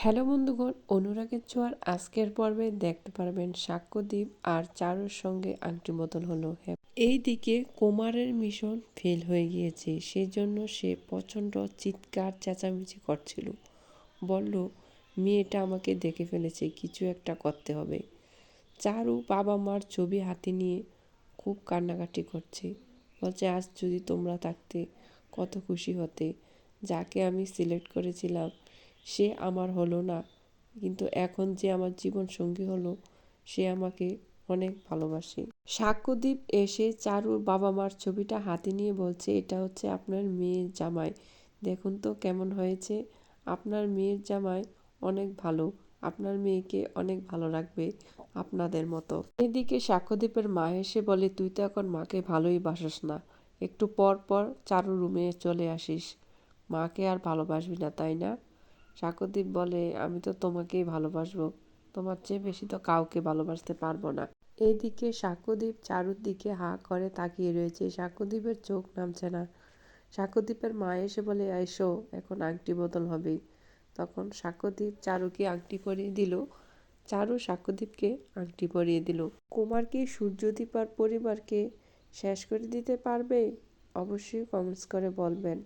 Hello বন্ধুগণ, অনুরাগের ছোঁয়ার আজকের পর্বে দেখতে পারবেন সাক্ষ্যদীপ আর চারুর সঙ্গে আংটি বদল হলো। এইদিকে কুমারের মিশন ফেল হয়ে গিয়েছে, সেজন্য সে প্রচণ্ড চিৎকার চেঁচামেচি করছিল। বলল, মেয়েটা আমাকে দেখে ফেলেছে, কিছু একটা করতে হবে। চারু বাবা মার ছবি হাতে নিয়ে খুব কান্নাকাটি করছে। বলছে, আজ যদি তোমরা থাকতে কত খুশি হতে। যাকে আমি সিলেক্ট করেছিলাম সে আমার হলো না, কিন্তু এখন যে আমার জীবন সঙ্গী হলো সে আমাকে অনেক ভালোবাসে। সাক্ষ্যদীপ এসে চারুর বাবা মার ছবিটা হাতে নিয়ে বলছে, এটা হচ্ছে আপনার মেয়ের জামাই, দেখুন তো কেমন হয়েছে। আপনার মেয়ের জামাই অনেক ভালো, আপনার মেয়েকে অনেক ভালো রাখবে আপনাদের মতো। এদিকে সাক্ষ্যদীপের মা এসে বলে, তুই তো এখন মাকে ভালোই বাসিস না, একটু পর পর চারু রুমে চলে আসিস, মাকে আর ভালোবাসবি না তাই না? সাক্ষ্যদীপ বলে, আমি তো তোমাকেই ভালোবাসবো, তোমার চেয়ে বেশি তো কাউকে ভালোবাসতে পারবো না। এইদিকে সাক্ষ্যদীপ চারুর দিকে হাঁ করে তাকিয়ে রয়েছে, সাক্ষ্যদীপের চোখ নামছে না। সাক্ষ্যদীপের মা এসে বলে, এসো এখন আংটি বদল হবে। তখন সাক্ষ্যদীপ চারুকে আংটি পরিয়ে দিল। চারু সাক্ষ্যদীপকে আংটি পরিয়ে দিল। কুমার কি সূর্যদীপ আর পরিবারকে শেষ করে দিতে পারবে? অবশ্যই কমেন্টস করে বলবেন।